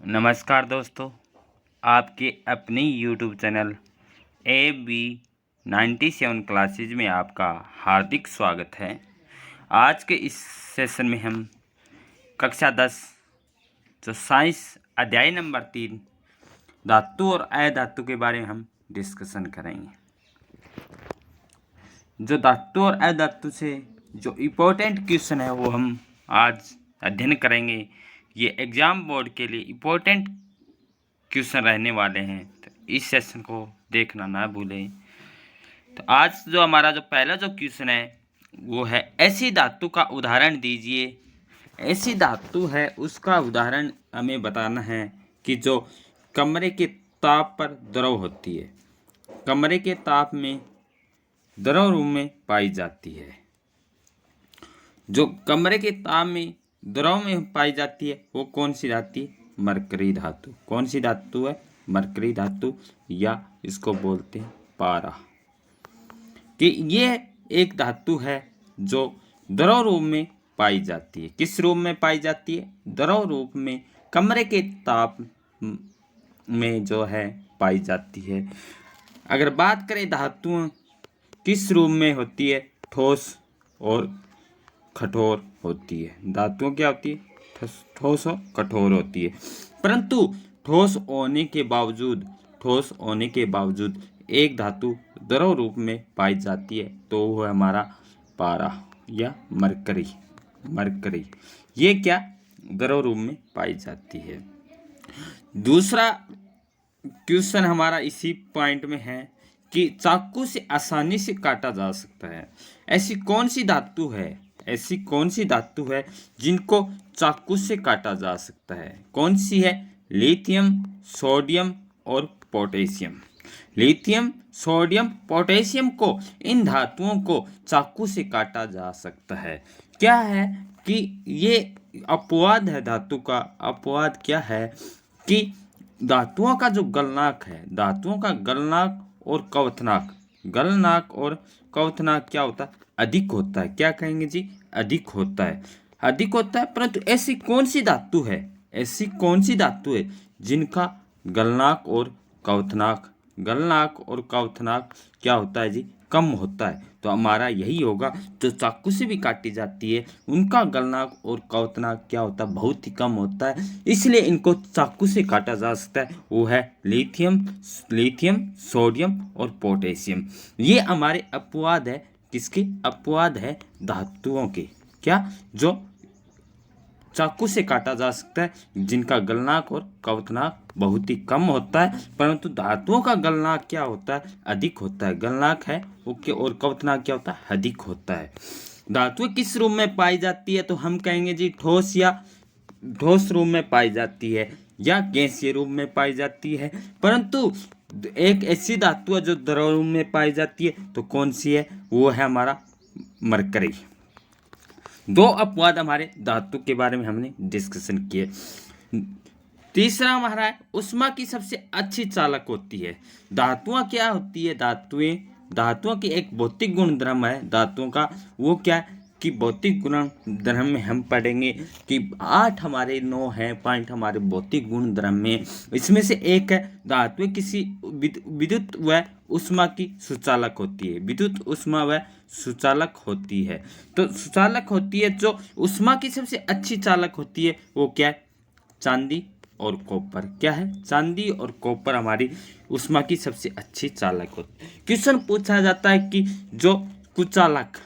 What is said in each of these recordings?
नमस्कार दोस्तों, आपके अपने YouTube चैनल AB97 क्लासेज में आपका हार्दिक स्वागत है। आज के इस सेशन में हम कक्षा 10 जो साइंस अध्याय नंबर 3 धातु और अधातु के बारे में हम डिस्कशन करेंगे। जो धातु और अधातु से जो इम्पोर्टेंट क्वेश्चन है वो हम आज अध्ययन करेंगे। ये एग्ज़ाम बोर्ड के लिए इम्पोर्टेंट क्वेश्चन रहने वाले हैं, तो इस सेशन को देखना ना भूलें। तो आज जो हमारा जो पहला जो क्वेश्चन है वो है ऐसी धातु का उदाहरण दीजिए। ऐसी धातु है उसका उदाहरण हमें बताना है कि जो कमरे के ताप पर द्रव होती है, कमरे के ताप में द्रव रूप में पाई जाती है। जो कमरे के ताप में द्रव में पाई जाती है वो कौन सी धातु है? मरकरी धातु। कौन सी धातु है? मरकरी धातु, या इसको बोलते हैं पारा। कि ये एक धातु है जो द्रव रूप में पाई जाती है। किस रूप में पाई जाती है? द्रव रूप में कमरे के ताप में जो है पाई जाती है। अगर बात करें धातुओं किस रूप में होती है? ठोस और कठोर होती है। धातुओं क्या होती है? ठोस और कठोर होती है। परंतु ठोस होने के बावजूद एक धातु द्रव रूप में पाई जाती है तो वो है हमारा पारा या मरकरी। ये क्या द्रव रूप में पाई जाती है। दूसरा क्वेश्चन हमारा इसी पॉइंट में है कि चाकू से आसानी से काटा जा सकता है। ऐसी कौन सी धातु है जिनको चाकू से काटा जा सकता है? कौन सी है? लिथियम, सोडियम और पोटेशियम। लिथियम, सोडियम, पोटेशियम को, इन धातुओं को चाकू से काटा जा सकता है। क्या है कि ये अपवाद है धातु का। अपवाद क्या है कि धातुओं का जो गलनांक है, धातुओं का गलनांक और क्वथनांक क्या होता है? अधिक होता है। क्या कहेंगे जी? अधिक होता है। परंतु ऐसी कौन सी धातु है जिनका गलनांक और क्वथनांक क्या होता है जी? कम होता है। तो हमारा यही होगा, जो चाकू से भी काटी जाती है उनका गलनांक और क्वथनांक क्या होता है? बहुत ही कम होता है। इसलिए इनको चाकू से काटा जा सकता है। वो है लिथियम, सोडियम और पोटेशियम। ये हमारे अपवाद है। किसके अपवाद है? धातुओं के। क्या? जो चाकू से काटा जा सकता है, जिनका गलनांक और क्वथनांक बहुत ही कम होता है। परंतु धातुओं का गलनांक क्या होता है? अधिक होता है। गलनांक है ओके, और क्वथनांक क्या होता है? अधिक होता है। धातुएं किस रूप में पाई जाती है? तो हम कहेंगे जी ठोस रूप में पाई जाती है या गैसीय रूप में पाई जाती है। परंतु एक ऐसी धातु है जो द्रव रूप में पाई जाती है, तो कौन सी है? वो है हमारा मरकरी। दो अपवाद हमारे धातु के बारे में हमने डिस्कशन किए। तीसरा हमारा है उष्मा की सबसे अच्छी चालक होती है। धातुआं क्या होती है? धातुओं की एक भौतिक गुण धर्म है धातुओं का। वो क्या है कि भौतिक गुण धर्म में हम पढ़ेंगे कि 8 हमारे 9 हैं पॉइंट हमारे भौतिक गुण धर्म में। इसमें से एक है धातु किसी विद्युत व उष्मा की सुचालक होती है। विद्युत ऊष्मा व सुचालक होती है। तो सुचालक होती है। जो उष्मा की सबसे अच्छी चालक होती है वो क्या है? चांदी और कॉपर। क्या है? चांदी और कॉपर हमारी उष्मा की सबसे अच्छी चालक होती है। क्वेश्चन पूछा जाता है कि जो कुचालक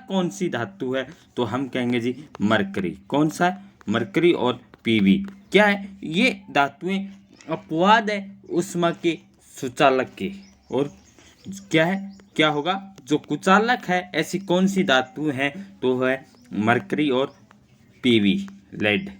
कौन सी धातु है? तो हम कहेंगे जी मरकरी। कौन सा? मरकरी और पीवी। क्या है? ये धातुएं अपवाद है उष्मा के सुचालक के। और क्या है? क्या होगा? जो कुचालक है ऐसी कौन सी धातु है? तो है मरकरी और पीवी, लेड।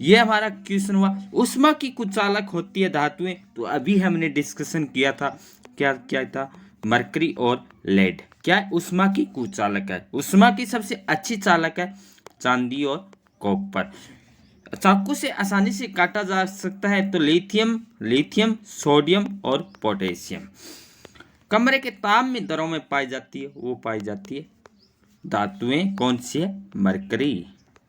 ये हमारा क्वेश्चन हुआ। उष्मा की कुचालक होती है धातुएं, तो अभी हमने डिस्कशन किया था। क्या था? मरकरी और लेड। क्या है? उष्मा की कुचालक है। उष्मा की सबसे अच्छी चालक है चांदी और कॉपर। चाकू से आसानी से काटा जा सकता है तो लिथियम, सोडियम और पोटेशियम। कमरे के ताप में द्रव में पाई जाती है, वो पाई जाती है धातुएं कौन सी है? मरकरी।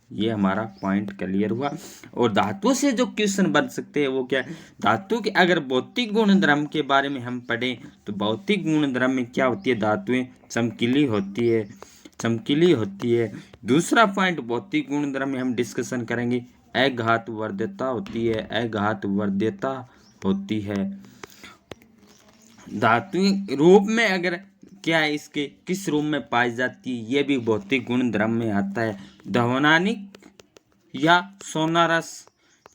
ये हमारा पॉइंट क्लियर हुआ। और धातुओं से जो क्वेश्चन बन सकते हैं वो क्या है, धातु के अगर भौतिक गुण धर्म के बारे में हम पढ़ें तो भौतिक गुण धर्म में क्या होती है, धातुएं चमकीली होती है, चमकीली होती है। दूसरा पॉइंट भौतिक गुण धर्म में हम डिस्कशन करेंगे, अघात वर्ध्यता होती है, अघात वर्ध्यता होती है। धातु रूप में अगर क्या है, इसके किस रूप में पाई जाती है, ये भी भौतिक गुण धर्म में आता है। ध्वनानिक या सोनारस,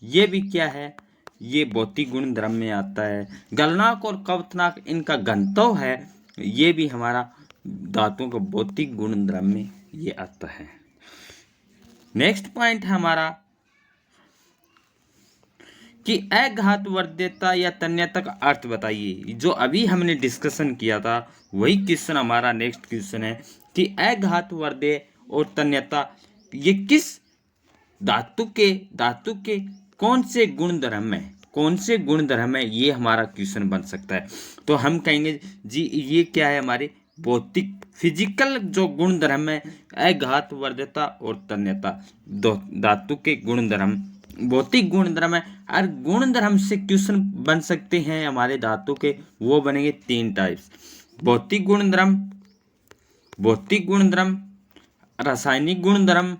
ये भी क्या है, ये भौतिक गुण धर्म में आता है। गलनांक और कवथनांक, इनका घनत्व है, ये भी हमारा धातुओं का भौतिक गुण धर्म में ये आता है। नेक्स्ट पॉइंट है हमारा कि अघात वर्ध्यता या तन्यता का अर्थ बताइए। जो अभी हमने डिस्कशन किया था वही क्वेश्चन हमारा नेक्स्ट क्वेश्चन है कि अघात वर्ध्य और तन्यता ये किस धातु के कौन से गुण धर्म है, कौन से गुण धर्म है, ये हमारा क्वेश्चन बन सकता है। तो हम कहेंगे जी ये क्या है, हमारे भौतिक फिजिकल जो गुण धर्म है, अघात वर्ध्यता और तन्यता, धातु के गुण धर्म भौतिक गुण धर्म है। और गुण धर्म से क्वेश्चन बन सकते हैं हमारे धातु के, वो बनेंगे 3 टाइप्स, भौतिक गुण धर्म, भौतिक गुण धर्म, रासायनिक गुण धर्म,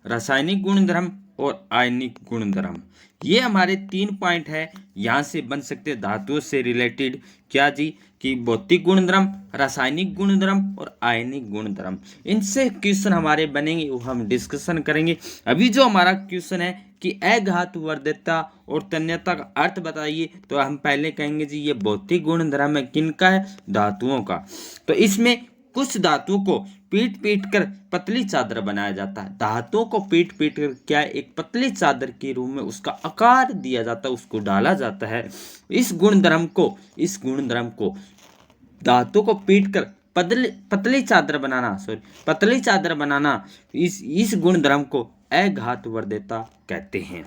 रासायनिक गुण धर्म और आयनिक गुण धर्म। ये हमारे 3 पॉइंट है, यहाँ से बन सकते हैं धातुओं से रिलेटेड क्या जी, कि भौतिक गुण धर्म, रासायनिक गुण धर्म और आयनिक गुण धर्म। इनसे क्वेश्चन हमारे बनेंगे, वो हम डिस्कशन करेंगे। अभी जो हमारा क्वेश्चन है कि अघात वर्ध्यता और तन्यता का अर्थ बताइए, तो हम पहले कहेंगे जी ये भौतिक गुण धर्म है, किनका है, धातुओं का। तो इसमें कुछ धातुओं को पीट पीट कर पतली चादर बनाया जाता है, धातुओं को पीट पीट कर क्या एक पतली चादर के रूप में उसका आकार दिया जाता है, उसको डाला जाता है। इस गुण धर्म को धातु को पीट कर पतली चादर बनाना, इस गुण धर्म को अघात वर्ध्यता कहते हैं।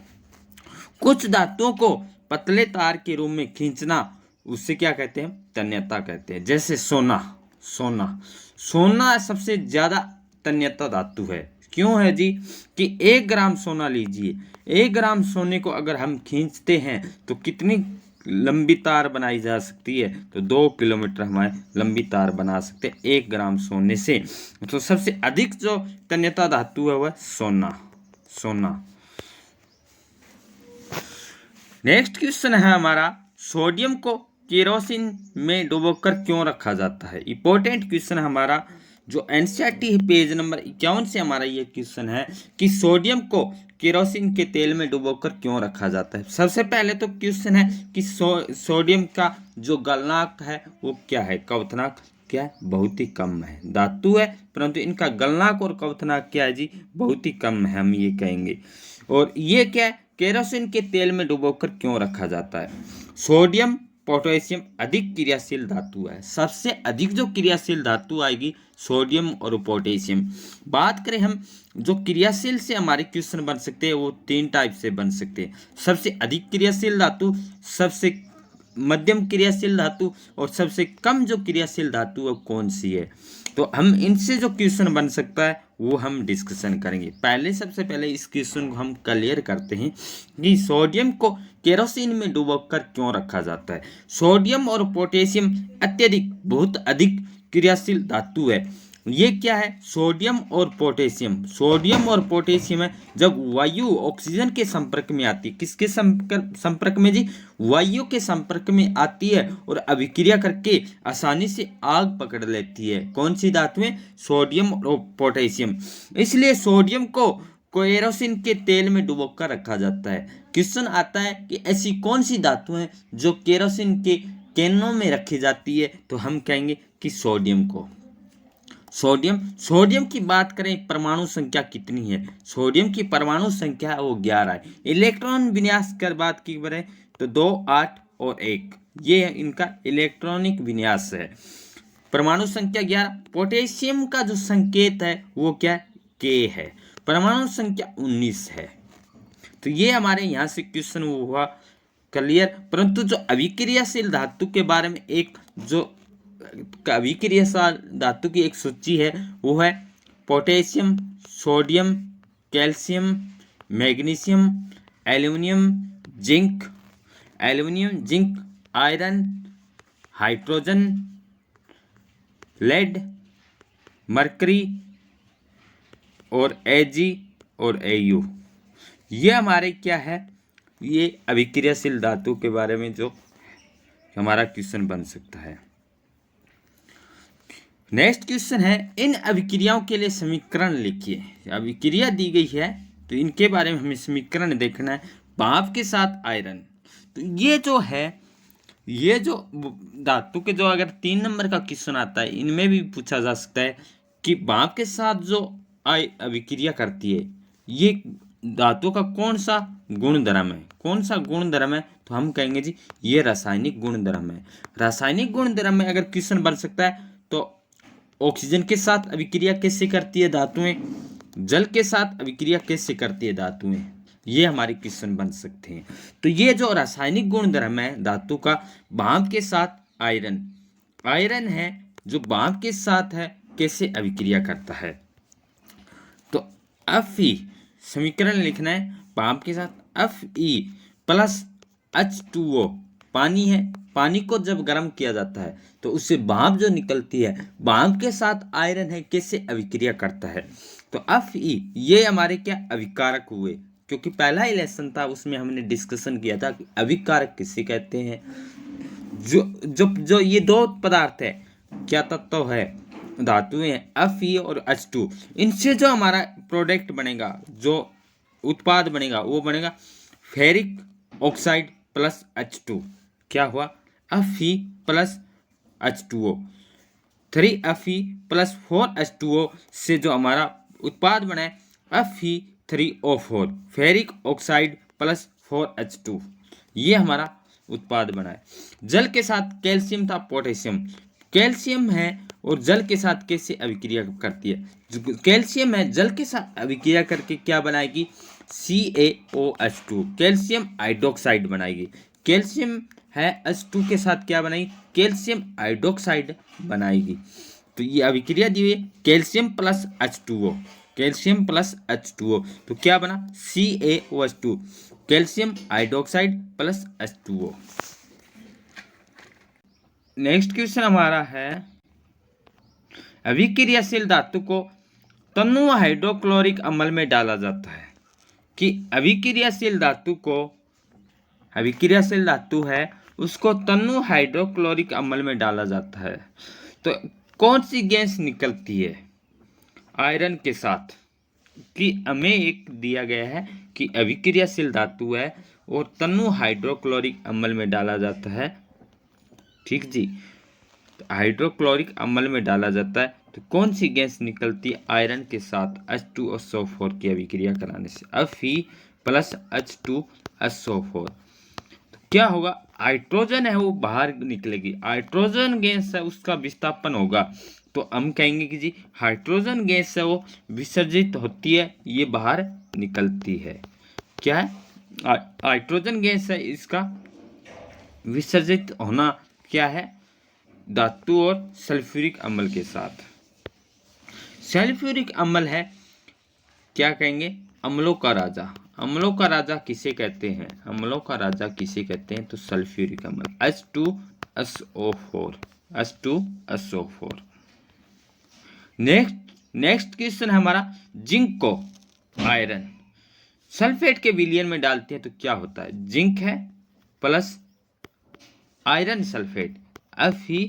कुछ धातुओं को पतले तार के रूप में खींचना, उससे क्या कहते हैं, तन्यता कहते हैं। जैसे सोना सबसे ज्यादा तन्यता धातु है। क्यों है जी, कि 1 ग्राम सोना लीजिए, 1 ग्राम सोने को अगर हम खींचते हैं तो कितनी लंबी तार बनाई जा सकती है, तो 2 किलोमीटर हमारे लंबी तार बना सकते हैं 1 ग्राम सोने से। तो सबसे अधिक जो तन्यता धातु है वह सोना। नेक्स्ट क्वेश्चन है हमारा, सोडियम को केरोसिन में डुबोकर क्यों रखा जाता है। इंपॉर्टेंट क्वेश्चन हमारा जो एनसीईआरटी पेज नंबर 51 से हमारा ये क्वेश्चन है कि सोडियम को केरोसिन के तेल में डुबोकर क्यों रखा जाता है। सबसे पहले तो क्वेश्चन है कि सोडियम का जो गलनांक है वो क्या है, क्वथनांक क्या है, बहुत ही कम है। धातु है परंतु इनका गलनांक और क्वथनांक क्या है जी, बहुत ही कम है, हम ये कहेंगे। और ये क्या है, केरोसिन के तेल में डुबोकर क्यों रखा जाता है। सोडियम पोटेशियम अधिक क्रियाशील धातु है, सबसे अधिक जो क्रियाशील धातु आएगी सोडियम और पोटेशियम। बात करें हम जो क्रियाशील से हमारे क्वेश्चन बन सकते हैं वो 3 टाइप से बन सकते हैं, सबसे अधिक क्रियाशील धातु, सबसे मध्यम क्रियाशील धातु और सबसे कम जो क्रियाशील धातु वो कौन सी है। तो हम इनसे जो क्वेश्चन बन सकता है वो हम डिस्कशन करेंगे। सबसे पहले इस क्वेश्चन को हम क्लियर करते हैं कि सोडियम को केरोसिन में डुबोकर क्यों रखा जाता है। सोडियम और पोटेशियम बहुत अधिक क्रियाशील धातु है। ये क्या है, सोडियम और पोटेशियम है जब वायु ऑक्सीजन के संपर्क में आती है, किसके संपर्क में जी, वायु के संपर्क में आती है और अभिक्रिया करके आसानी से आग पकड़ लेती है। कौन सी धातुएं, सोडियम और पोटेशियम। इसलिए सोडियम को केरोसिन के तेल में डुबोकर रखा जाता है। क्वेश्चन आता है कि ऐसी कौन सी धातु है जो केरोसिन के कैनों में रखी जाती है, तो हम कहेंगे कि सोडियम की बात करें, परमाणु संख्या कितनी है, सोडियम की परमाणु संख्या वो 11 है। इलेक्ट्रॉन विन्यास कर बात की करें तो 2, 8 और 1, ये इनका इलेक्ट्रॉनिक विन्यास है। परमाणु संख्या 11। पोटेशियम का जो संकेत है वो क्या है, K है। परमाणु संख्या 19 है। तो ये हमारे यहाँ से क्वेश्चन हुआ क्लियर। परंतु जो अभिक्रियाशील धातु के बारे में एक जो अभिक्रियाशील धातु की एक सूची है वो है potassium, sodium, calcium, magnesium, aluminium, zinc, aluminium, zinc, iron, hydrogen, lead, mercury और Ag और Au। ये हमारे क्या है, ये अभिक्रियाशील धातु के बारे में जो हमारा क्वेश्चन बन सकता है। नेक्स्ट क्वेश्चन है, इन अभिक्रियाओं के लिए समीकरण लिखिए। अभिक्रिया दी गई है तो इनके बारे में हमें समीकरण देखना है। भाप के साथ आयरन, तो ये जो है, ये जो धातु के जो अगर 3 नंबर का क्वेश्चन आता है इनमें भी पूछा जा सकता है कि भाप के साथ जो अभिक्रिया करती है ये धातु का कौन सा गुणधर्म है, कौन सा गुणधर्म है, तो हम कहेंगे जी ये रासायनिक गुणधर्म है। रासायनिक गुणधर्म में अगर क्वेश्चन बन सकता है तो ऑक्सीजन के साथ अभिक्रिया कैसे करती है धातुएं, जल के साथ अभिक्रिया कैसे करती है धातुएं, ये हमारे क्वेश्चन बन सकते हैं। तो ये जो रासायनिक गुणधर्म है धातु का, भाप के साथ आयरन, आयरन है जो भाप के साथ है कैसे अभिक्रिया करता है, तो Fe समीकरण लिखना है। भाप के साथ Fe प्लस H2O, पानी है, पानी को जब गर्म किया जाता है तो उससे भाप जो निकलती है, भाप के साथ आयरन है कैसे अभिक्रिया करता है, तो Fe ये हमारे क्या अभिकारक हुए, क्योंकि पहला ही लेसन था उसमें हमने डिस्कशन किया था कि अभिकारक किसे कहते हैं। जो जो जो ये दो पदार्थ है, क्या तत्व है, धातुएं हैं Fe और H2, इनसे जो हमारा प्रोडक्ट बनेगा, जो उत्पाद बनेगा वो बनेगा फेरिक ऑक्साइड प्लस H2। क्या हुआ, Fe plus H2O, 3Fe plus 4H2O से जो हमारा उत्पाद बना है Fe3O4, ferric oxide plus 4H2, ये हमारा उत्पाद बना है। जल के साथ कैल्शियम था, पोटेशियम, कैल्शियम है और जल के साथ कैसे अभिक्रिया करती है, जो कैल्शियम है जल के साथ अभिक्रिया करके क्या बनाएगी, CaOH2, कैल्शियम हाइड्रोक्साइड बनाएगी। कैल्शियम है H2 के साथ क्या बनाएगी, कैल्शियम हाइड्रोक्साइड बनाएगी। तो ये अभिक्रिया दी हुई है calcium plus H2O, calcium plus H2O, तो क्या बना CaOH2, calcium hydroxide plus H2O। Next question हमारा है, अभिक्रियाशील धातु को तन्नु हाइड्रोक्लोरिक अम्ल में डाला जाता है, कि अभिक्रियाशील धातु को, अभिक्रियाशील धातु है उसको तन्नु हाइड्रोक्लोरिक अम्ल में डाला जाता है तो कौन सी गैस निकलती है आयरन के साथ, कि हमें एक दिया गया है कि अभिक्रियाशील धातु है और तन्नु हाइड्रोक्लोरिक अम्ल में डाला जाता है, ठीक जी, तो हाइड्रोक्लोरिक अम्ल में डाला जाता है तो कौन सी गैस निकलती है आयरन के साथ H2SO4 की अभिक्रिया कराने से, Fe प्लस H2SO4, तो क्या होगा, हाइड्रोजन है वो बाहर निकलेगी, हाइड्रोजन गैस है उसका विस्थापन होगा, तो हम कहेंगे कि जी हाइड्रोजन गैस है वो विसर्जित होती है, ये बाहर निकलती है। क्या है, हाइड्रोजन गैस है इसका विसर्जित होना क्या है, धातु और सल्फ्यूरिक अम्ल के साथ। सल्फ्यूरिक अम्ल है क्या कहेंगे, अम्लों का राजा, अम्लों का राजा किसे कहते हैं, अम्लों का राजा किसे कहते हैं, तो सल्फ्यूरिक अम्ल H2SO4, H2SO4। नेक्स्ट क्वेश्चन हमारा, जिंक को आयरन सल्फेट के विलयन में डालते हैं तो क्या होता है, जिंक है प्लस आयरन सल्फेट Fe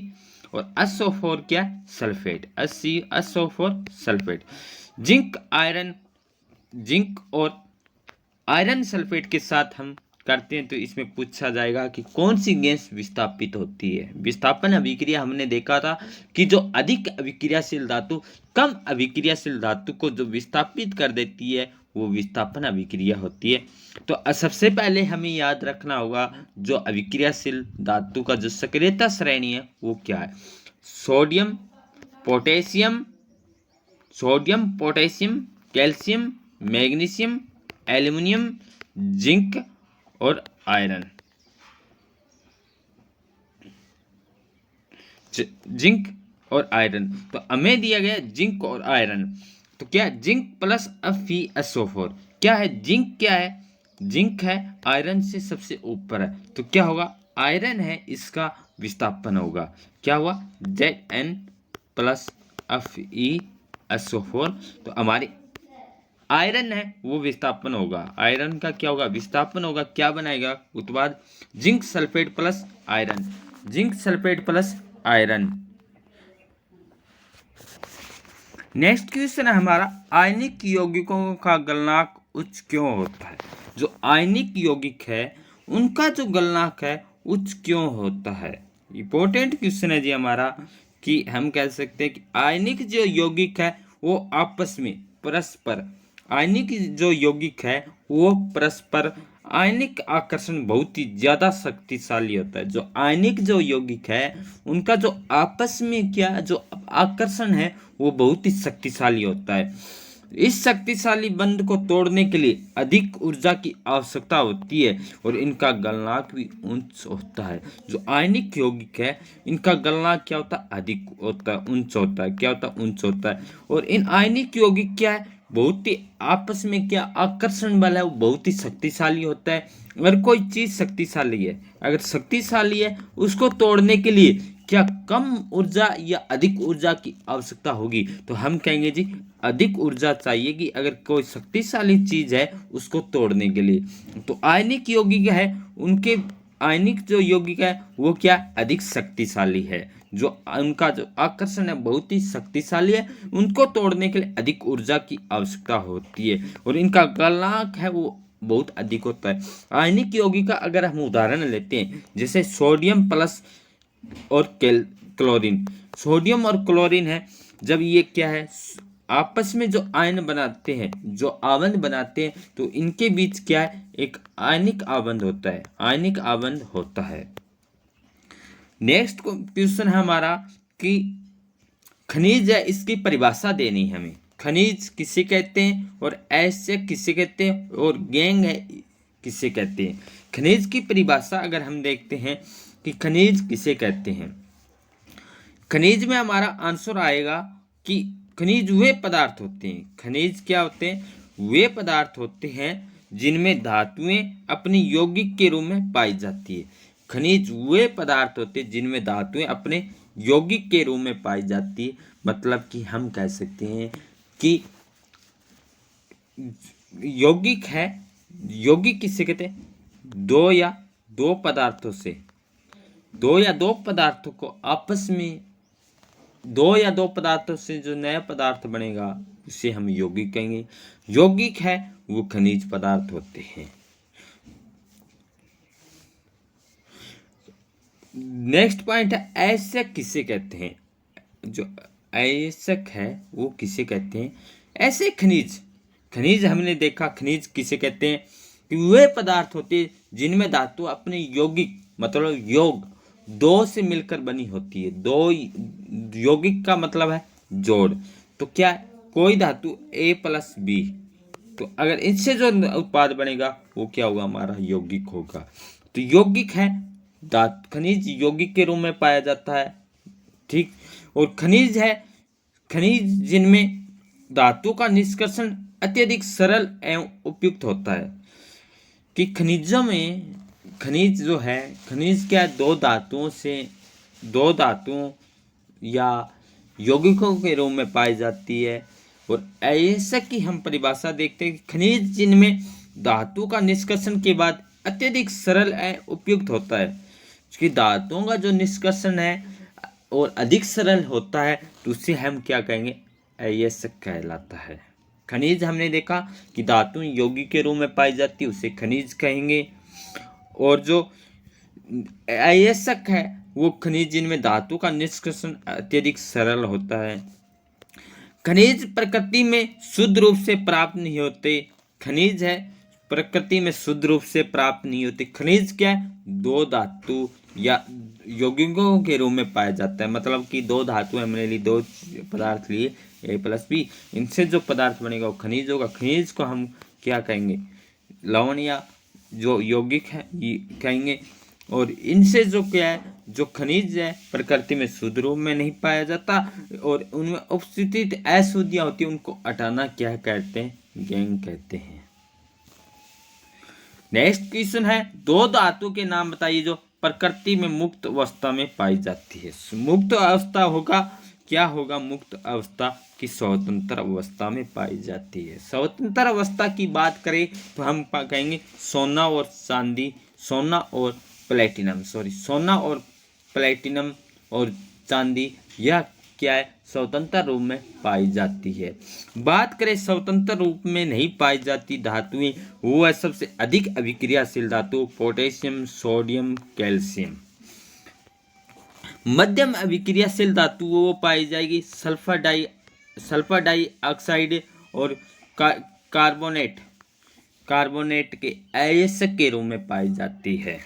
और SO4 क्या sulphate, SO4 sulphate, zinc iron, zinc और आयरन सल्फेट के साथ हम करते हैं तो इसमें पूछा जाएगा कि कौन सी गैस विस्थापित होती है। विस्थापन अभिक्रिया हमने देखा था कि जो अधिक अभिक्रियाशील धातु कम अभिक्रियाशील धातु को जो विस्थापित कर देती है वो विस्थापन अभिक्रिया होती है। तो सबसे पहले हमें याद रखना होगा जो अभिक्रियाशील धातु का जो सक्रियता श्रेणी है वो क्या है, sodium potassium, sodium potassium, calcium, magnesium, aluminium, zinc और आयरन। जिंक और आयरन, तो हमें दिया गया जिंक और आयरन, तो क्या है, जिंक प्लस FeSO4। क्या है जिंक, क्या है जिंक है आयरन से सबसे ऊपर है, तो क्या होगा आयरन है, इसका विस्थापन होगा, क्या हुआ Zn प्लस FeSO4। तो हमारी आयरन है वो विस्थापन होगा, आयरन का क्या होगा विस्थापन होगा, क्या बनाएगा उत्पाद zinc sulphate plus iron, zinc sulphate plus iron. Next question है हमारा, आयनिक यौगिकों का गलनांक उच्च क्यों होता है। जो आयनिक यौगिक है उनका जो गलनांक है उच्च क्यों होता है। इंपॉर्टेंट क्वेश्चन है जी हमारा, कि हम कह सकते हैं कि आयनिक जो यौगिक है वो आपस में परस्पर, आयनिक जो यौगिक है वो परस्पर आयनिक आकर्षण बहुत ही ज्यादा शक्तिशाली होता है। जो आयनिक जो यौगिक है उनका जो आपस में क्या जो आकर्षण है वो बहुत ही शक्तिशाली होता है। इस शक्तिशाली बंध को तोड़ने के लिए अधिक ऊर्जा की आवश्यकता होती है और इनका गलनांक भी उच्च होता है। जो आयनिक यौगिक है इनका गलनांक क्या होता है अधिक होता है, उच्च होता है, क्या होता है उच्च होता है। और इन आयनिक यौगिक क्या है बहुत ही आपस में क्या आकर्षण बल है वो बहुत ही शक्तिशाली होता है। अगर कोई चीज शक्तिशाली है, अगर शक्तिशाली है उसको तोड़ने के लिए क्या कम ऊर्जा या अधिक ऊर्जा की आवश्यकता होगी, तो हम कहेंगे जी अधिक ऊर्जा चाहिए कि अगर कोई शक्तिशाली चीज है उसको तोड़ने के लिए। तो आयनिक यौगिक है उनके, आयनिक जो यौगिक है वो क्या अधिक शक्तिशाली है, जो उनका जो आकर्षण है बहुत ही शक्तिशाली है, उनको तोड़ने के लिए अधिक ऊर्जा की आवश्यकता होती है और इनका गलनांक है वो बहुत अधिक होता है। आयनिक यौगिक का अगर हम उदाहरण लेते हैं जैसे सोडियम प्लस और क्लोरीन, सोडियम और क्लोरीन है, जब ये क्या है आपस में जो आयन बनाते हैं, जो आबंध बनाते हैं, तो इनके बीच क्या है एक आयनिक आबंध होता है, आयनिक आबंध होता है। नेक्स्ट क्वेश्चन है हमारा कि खनिज है इसकी परिभाषा देनी है हमें, खनिज किसे कहते हैं और ऐसे किसे कहते हैं और गैंग है किसे कहते हैं। खनिज की परिभाषा अगर हम देखते हैं कि खनिज किसे कहते हैं, खनिज में हमारा आंसर आएगा कि खनिज वे पदार्थ होते हैं, खनिज क्या होते हैं वे पदार्थ होते हैं जिनमें धातुएं अपनी यौगिक के रूप में पाई जाती है। खनिज वे पदार्थ होते हैं जिनमें धातुएं अपने यौगिक के रूप में पाई जाती है। मतलब कि हम कह सकते हैं कि यौगिक है, यौगिक किसे कहते हैं दो या दो पदार्थों से, दो या दो पदार्थों को आपस में, दो या दो पदार्थों से जो नया पदार्थ बनेगा उसे हम यौगिक कहेंगे। यौगिक है वो खनिज पदार्थ होते हैं। नेक्स्ट पॉइंट है अयस्क किसे कहते हैं, जो अयस्क है वो किसे कहते हैं। ऐसे खनिज, खनिज हमने देखा खनिज किसे कहते हैं कि वे पदार्थ होते हैं जिनमें धातु अपने यौगिक मतलब योग दो से मिलकर बनी होती है। दो यौगिक का मतलब है जोड़, तो क्या है कोई धातु A प्लस B, तो अगर इससे जो उत्पाद बनेगा वो क्या होगा हमारा यौगिक होगा। तो यौगिक है खनिज यौगिक के रूप में पाया जाता है, ठीक। और खनिज है खनिज जिनमें धातु का निष्कर्षण अत्यधिक सरल एवं उपयुक्त होता है। कि खनिजों में, खनिज जो है खनिज क्या दो धातुओं से, दो धातुओं या यौगिकों के रूप में पाई जाती है। और अयस्क की हम परिभाषा देखते हैं खनिज जिनमें धातु का निष्कर्षण के बाद अत्यधिक सरल एवं उपयुक्त होता है। क्योंकि धातुओं का जो निष्कर्षण है और अधिक सरल होता है तो उसे हम क्या कहेंगे अयस्क कहलाता है। खनिज हमने देखा कि धातु यौगिक के रूप में पाई जाती है उसे खनिज कहेंगे। और जो अयस्क है वो खनिज जिनमें धातु का निष्कर्षण अत्यधिक सरल होता है। खनिज प्रकृति में शुद्ध रूप से प्राप्त नहीं होते, खनिज है प्रकृति में शुद्ध रूप से प्राप्त नहीं होते। खनिज क्या है दो धातु या यौगिकों के रूप में पाया जाता है। मतलब कि दो धातु हमने ली, दो पदार्थ लिए A प्लस B, इनसे जो पदार्थ बनेगा वो खनिज होगा। खनिज को हम क्या कहेंगे लवण या जो यौगिक है ये कहेंगे। और इनसे जो क्या है, जो खनिज है प्रकृति में शुद्ध रूप में नहीं पाया जाता और उनमें उपस्थित अशुद्धियां होती है, उनको हटाना क्या कहते हैं, गैंग कहते हैं। नेक्स्ट क्वेश्चन है, दो धातु के नाम बताइए जो प्रकृति में मुक्त अवस्था में पाई जाती है। मुक्त अवस्था होगा, क्या होगा, मुक्त अवस्था की स्वतंत्र अवस्था में पाई जाती है। स्वतंत्र अवस्था की बात करें तो हम कहेंगे सोना और चांदी, सोना और प्लेटिनम और चांदी, यह क्या है, स्वतंत्र रूप में पाई जाती है। बात करें स्वतंत्र रूप में नहीं पाई जाती धातुएं, वो है सबसे अधिक अभिक्रियाशील धातु पोटेशियम, सोडियम, कैल्शियम। मध्यम अभिक्रियाशील धातु वो पाई जाएगी सल्फर डाइऑक्साइड और कार्बोनेट के अयस्क के रूप में पाई जाती है।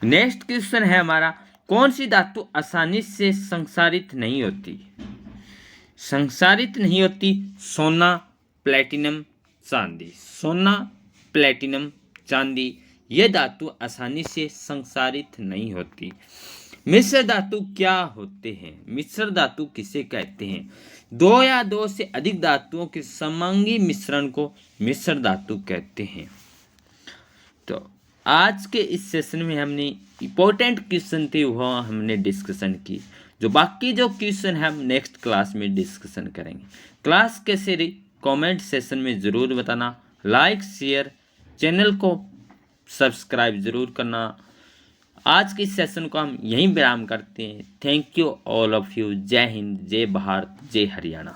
नेक्स्ट क्वेश्चन है हमारा, कौन सी धातु आसानी से संसारित नहीं होती। सोना, प्लेटिनम, चांदी। सोना, प्लेटिनम, चांदी, ये धातु आसानी से संसारित नहीं होती। मिश्र धातु क्या होते हैं, मिश्र धातु किसे कहते हैं, दो या दो से अधिक धातुओं के समांगी मिश्रण को मिश्र धातु कहते हैं। तो आज के इस सेशन में हमने इंपॉर्टेंट क्वेश्चन थे वो हमने डिस्कशन की, जो बाकी जो क्वेश्चन है हम नेक्स्ट क्लास में डिस्कशन करेंगे। क्लास कैसे रही कमेंट सेशन में ज़रूर बताना, लाइक शेयर, चैनल को सब्सक्राइब ज़रूर करना। आज के सेशन को हम यहीं विराम करते हैं। Thank you all of you. जय हिंद, जय भारत, जय हरियाणा।